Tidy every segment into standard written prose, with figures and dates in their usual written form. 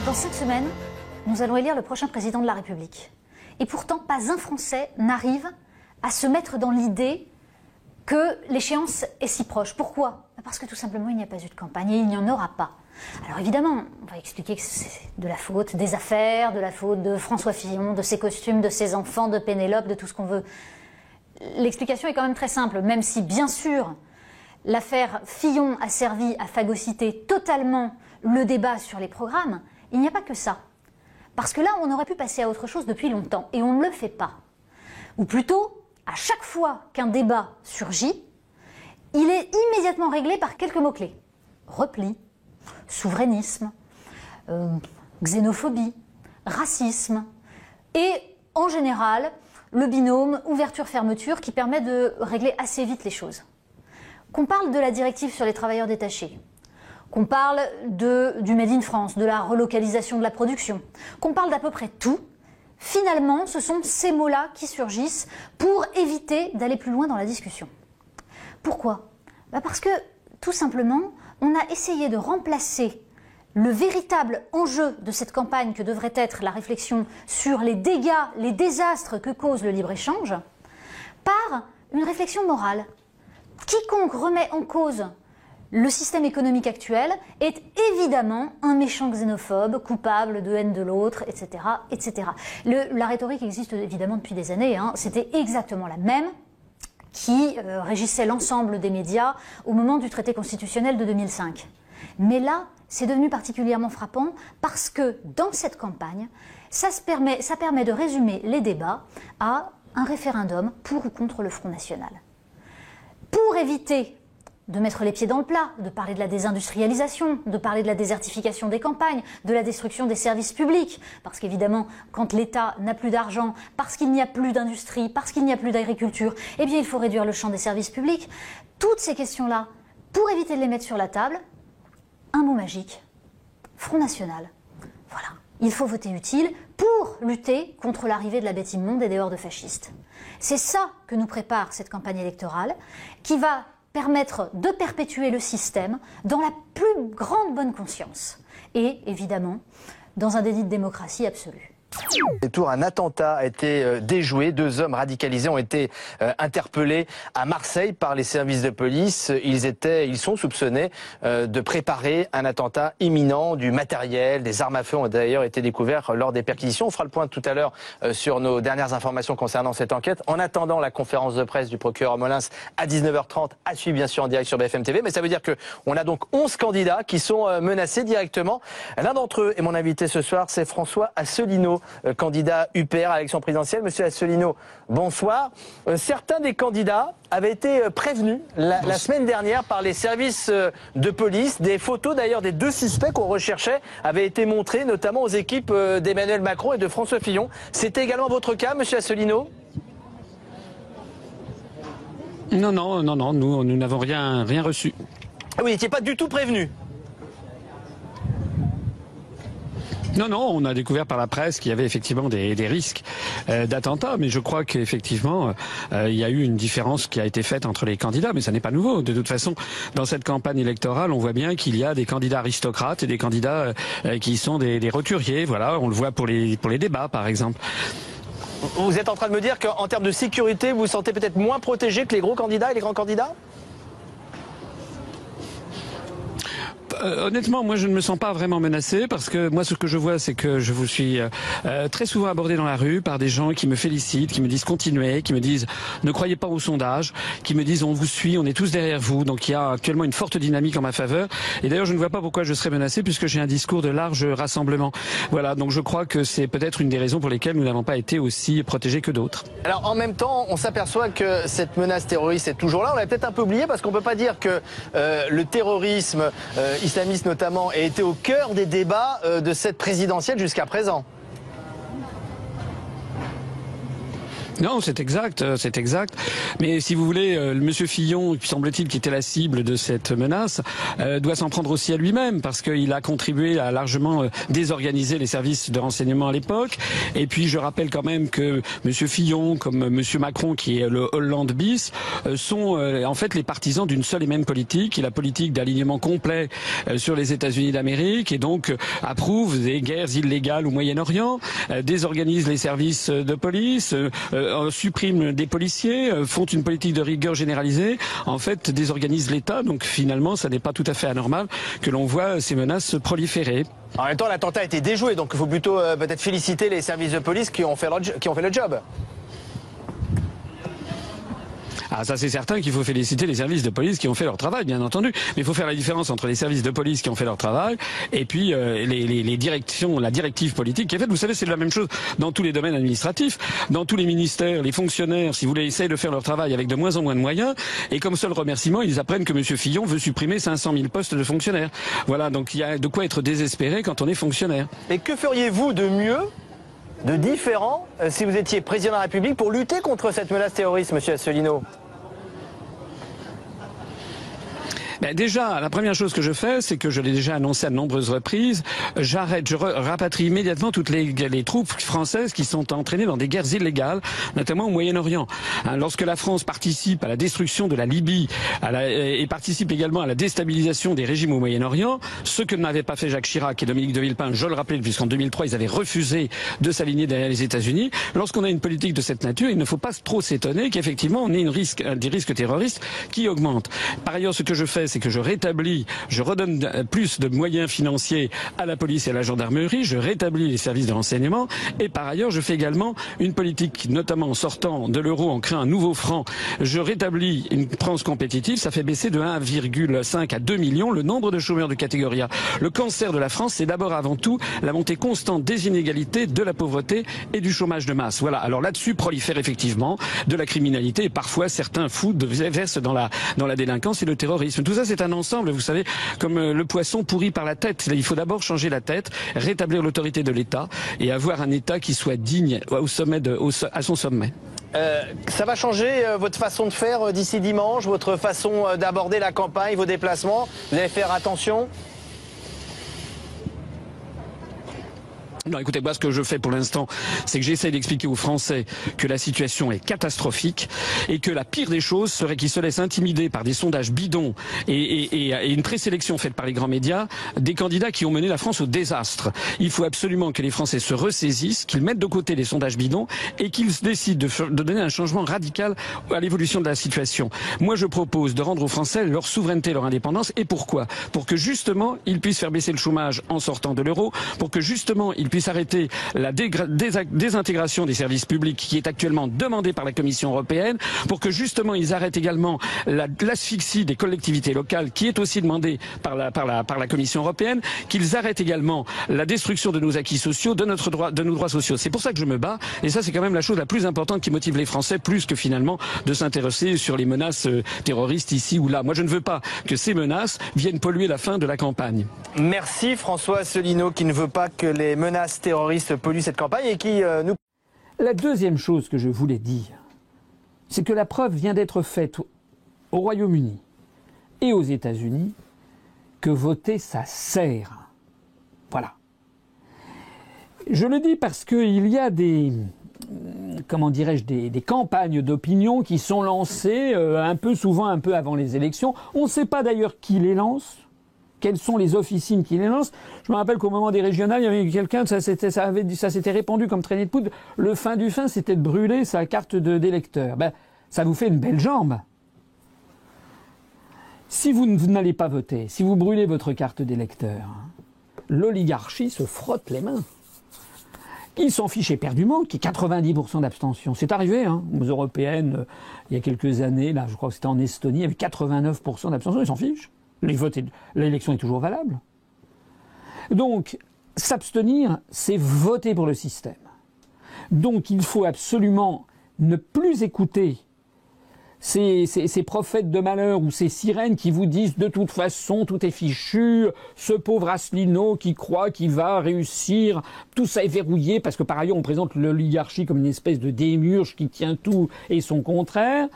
Dans 5 semaines, nous allons élire le prochain président de la République. Et pourtant, pas un Français n'arrive à se mettre dans l'idée que l'échéance est si proche. Pourquoi? Parce que tout simplement, il n'y a pas eu de campagne et il n'y en aura pas. Alors évidemment, on va expliquer que c'est de la faute des affaires, de la faute de François Fillon, de ses costumes, de ses enfants, de Pénélope, de tout ce qu'on veut. L'explication est quand même très simple, même si bien sûr l'affaire Fillon a servi à phagocyter totalement le débat sur les programmes, il n'y a pas que ça. Parce que là, on aurait pu passer à autre chose depuis longtemps, et on ne le fait pas. Ou plutôt, à chaque fois qu'un débat surgit, il est immédiatement réglé par quelques mots-clés. Repli, souverainisme, xénophobie, racisme, et en général, le binôme ouverture-fermeture qui permet de régler assez vite les choses. Qu'on parle de la directive sur les travailleurs détachés, qu'on parle du Made in France, de la relocalisation de la production, qu'on parle d'à peu près tout, finalement, ce sont ces mots-là qui surgissent pour éviter d'aller plus loin dans la discussion. Pourquoi? Parce que, tout simplement, on a essayé de remplacer le véritable enjeu de cette campagne que devrait être la réflexion sur les dégâts, les désastres que cause le libre-échange, par une réflexion morale. Quiconque remet en cause le système économique actuel est évidemment un méchant xénophobe, coupable de haine de l'autre, etc., etc. La rhétorique existe évidemment depuis des années, hein. C'était exactement la même qui régissait l'ensemble des médias au moment du traité constitutionnel de 2005. Mais là, c'est devenu particulièrement frappant parce que dans cette campagne, ça permet de résumer les débats à un référendum pour ou contre le Front National. Pour éviter de mettre les pieds dans le plat, de parler de la désindustrialisation, de parler de la désertification des campagnes, de la destruction des services publics, parce qu'évidemment, quand l'État n'a plus d'argent, parce qu'il n'y a plus d'industrie, parce qu'il n'y a plus d'agriculture, eh bien il faut réduire le champ des services publics. Toutes ces questions-là, pour éviter de les mettre sur la table, un mot magique, Front National. Voilà, il faut voter utile pour lutter contre l'arrivée de la bête immonde et des hordes fascistes. C'est ça que nous prépare cette campagne électorale, qui va permettre de perpétuer le système dans la plus grande bonne conscience et, évidemment, dans un déni de démocratie absolue. Un attentat a été déjoué. 2 hommes radicalisés ont été interpellés à Marseille par les services de police. Ils sont soupçonnés de préparer un attentat imminent. Du matériel, des armes à feu ont d'ailleurs été découverts lors des perquisitions. On fera le point tout à l'heure sur nos dernières informations concernant cette enquête. En attendant la conférence de presse du procureur Molins à 19h30, à suivre bien sûr en direct sur BFM TV. Mais ça veut dire qu'on a donc 11 candidats qui sont menacés directement. L'un d'entre eux est mon invité ce soir, c'est François Asselineau, candidat UPR à l'élection présidentielle. Monsieur Asselineau, bonsoir. Certains des candidats avaient été prévenus la semaine dernière par les services de police. Des photos d'ailleurs des 2 suspects qu'on recherchait avaient été montrées notamment aux équipes d'Emmanuel Macron et de François Fillon. C'était également votre cas, monsieur Asselineau? Non, nous n'avons rien reçu. Ah, vous n'étiez pas du tout prévenu? Non, on a découvert par la presse qu'il y avait effectivement des risques d'attentats, mais je crois qu'effectivement, il y a eu une différence qui a été faite entre les candidats, mais ça n'est pas nouveau. De toute façon, dans cette campagne électorale, on voit bien qu'il y a des candidats aristocrates et des candidats qui sont des roturiers. Voilà, on le voit pour les débats, par exemple. Vous êtes en train de me dire qu'en termes de sécurité, vous vous sentez peut-être moins protégé que les gros candidats et les grands candidats? Honnêtement, moi je ne me sens pas vraiment menacé parce que moi ce que je vois c'est que je vous suis très souvent abordé dans la rue par des gens qui me félicitent, qui me disent continuez, qui me disent ne croyez pas aux sondages, qui me disent on vous suit, on est tous derrière vous. Donc il y a actuellement une forte dynamique en ma faveur et d'ailleurs je ne vois pas pourquoi je serais menacé puisque j'ai un discours de large rassemblement. Voilà, donc je crois que c'est peut-être une des raisons pour lesquelles nous n'avons pas été aussi protégés que d'autres. Alors en même temps, on s'aperçoit que cette menace terroriste est toujours là. On l'a peut-être un peu oublié parce qu'on peut pas dire que le terrorisme islamiste notamment a été au cœur des débats de cette présidentielle jusqu'à présent. Non, c'est exact. Mais si vous voulez, Monsieur Fillon, semble-t-il, qui était la cible de cette menace, doit s'en prendre aussi à lui-même, parce qu'il a contribué à largement désorganiser les services de renseignement à l'époque. Et puis, je rappelle quand même que Monsieur Fillon, comme Monsieur Macron, qui est le Hollande bis, sont en fait les partisans d'une seule et même politique, la politique d'alignement complet sur les États-Unis d'Amérique, et donc approuvent des guerres illégales au Moyen-Orient, désorganisent les services de police, suppriment des policiers, font une politique de rigueur généralisée, en fait désorganisent l'État. Donc finalement, ça n'est pas tout à fait anormal que l'on voit ces menaces proliférer. En même temps, l'attentat a été déjoué, donc il faut plutôt peut-être féliciter les services de police qui ont fait le job. Ah, ça c'est certain qu'il faut féliciter les services de police qui ont fait leur travail, bien entendu. Mais il faut faire la différence entre les services de police qui ont fait leur travail et puis les directions, la directive politique qui est faite. Vous savez, c'est la même chose dans tous les domaines administratifs, dans tous les ministères, les fonctionnaires, si vous voulez, essayent de faire leur travail avec de moins en moins de moyens. Et comme seul remerciement, ils apprennent que M. Fillon veut supprimer 500 000 postes de fonctionnaires. Voilà, donc il y a de quoi être désespéré quand on est fonctionnaire. Et que feriez-vous de mieux, de différent, si vous étiez président de la République pour lutter contre cette menace terroriste, M. Asselineau ? Ben déjà, la première chose que je fais, c'est que je l'ai déjà annoncé à de nombreuses reprises, je rapatrie immédiatement toutes les troupes françaises qui sont entraînées dans des guerres illégales, notamment au Moyen-Orient. Lorsque la France participe à la destruction de la Libye et participe également à la déstabilisation des régimes au Moyen-Orient, ce que n'avait pas fait Jacques Chirac et Dominique de Villepin, je le rappelle, puisqu'en 2003, ils avaient refusé de s'aligner derrière les États-Unis, lorsqu'on a une politique de cette nature, il ne faut pas trop s'étonner qu'effectivement, on ait des risques terroristes qui augmentent. Par ailleurs, ce que je fais, c'est que je redonne plus de moyens financiers à la police et à la gendarmerie, je rétablis les services de renseignement et par ailleurs je fais également une politique, notamment en sortant de l'euro, en créant un nouveau franc, je rétablis une France compétitive, ça fait baisser de 1,5 à 2 millions le nombre de chômeurs de catégorie A. Le cancer de la France, c'est d'abord avant tout la montée constante des inégalités, de la pauvreté et du chômage de masse. Voilà, alors là-dessus prolifère effectivement de la criminalité et parfois certains fous versent dans la délinquance et le terrorisme. Tout ça, c'est un ensemble, vous savez, comme le poisson pourri par la tête. Il faut d'abord changer la tête, rétablir l'autorité de l'État et avoir un État qui soit digne à son sommet. Ça va changer votre façon de faire d'ici dimanche, votre façon d'aborder la campagne, vos déplacements? Vous allez faire attention? Non, écoutez, moi, ce que je fais pour l'instant, c'est que j'essaie d'expliquer aux Français que la situation est catastrophique et que la pire des choses serait qu'ils se laissent intimider par des sondages bidons et une présélection faite par les grands médias des candidats qui ont mené la France au désastre. Il faut absolument que les Français se ressaisissent, qu'ils mettent de côté les sondages bidons et qu'ils décident de donner un changement radical à l'évolution de la situation. Moi, je propose de rendre aux Français leur souveraineté, leur indépendance. Et pourquoi? Pour que justement, ils puissent faire baisser le chômage en sortant de l'euro, pour que justement, ils puisse arrêter la désintégration des services publics qui est actuellement demandée par la Commission européenne, pour que justement ils arrêtent également l'asphyxie des collectivités locales qui est aussi demandée par la Commission européenne, qu'ils arrêtent également la destruction de nos acquis sociaux, de nos droits sociaux. C'est pour ça que je me bats, et ça c'est quand même la chose la plus importante qui motive les Français, plus que finalement de s'intéresser sur les menaces terroristes ici ou là. Moi je ne veux pas que ces menaces viennent polluer la fin de la campagne. Merci François Asselineau, qui ne veut pas que les menaces terroristes polluent cette campagne et qui nous... La deuxième chose que je voulais dire, c'est que la preuve vient d'être faite au Royaume-Uni et aux États-Unis que voter, ça sert. Voilà. Je le dis parce qu'il y a des campagnes d'opinion qui sont lancées souvent un peu avant les élections. On ne sait pas d'ailleurs qui les lance. Quelles sont les officines qui les lancent? Je me rappelle qu'au moment des régionales, il y avait quelqu'un, ça s'était répandu comme traînée de poudre. Le fin du fin, c'était de brûler sa carte d'électeur. Ben, ça vous fait une belle jambe. Si vous n'allez pas voter, si vous brûlez votre carte d'électeur, l'oligarchie se frotte les mains. Ils s'en fichent éperdument, qui est 90% d'abstention. C'est arrivé, aux européennes, il y a quelques années, là, je crois que c'était en Estonie, il y avait 89% d'abstention, ils s'en fichent. L'élection est toujours valable. Donc, s'abstenir, c'est voter pour le système. Donc, il faut absolument ne plus écouter ces prophètes de malheur ou ces sirènes qui vous disent de toute façon tout est fichu, ce pauvre Asselineau qui croit qu'il va réussir, tout ça est verrouillé parce que par ailleurs on présente l'oligarchie comme une espèce de démiurge qui tient tout et son contraire.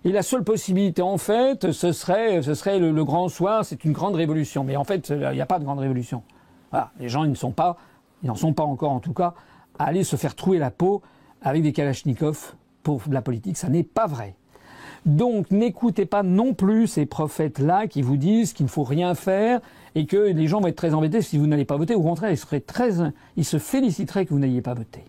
Et la seule possibilité en fait, ce serait le grand soir, c'est une grande révolution. Mais en fait, il n'y a pas de grande révolution. Voilà, les gens ils n'en sont pas encore en tout cas, à aller se faire trouer la peau avec des kalachnikovs pour de la politique, ça n'est pas vrai. Donc n'écoutez pas non plus ces prophètes-là qui vous disent qu'il ne faut rien faire et que les gens vont être très embêtés si vous n'allez pas voter. Au contraire, ils se féliciteraient que vous n'ayez pas voté.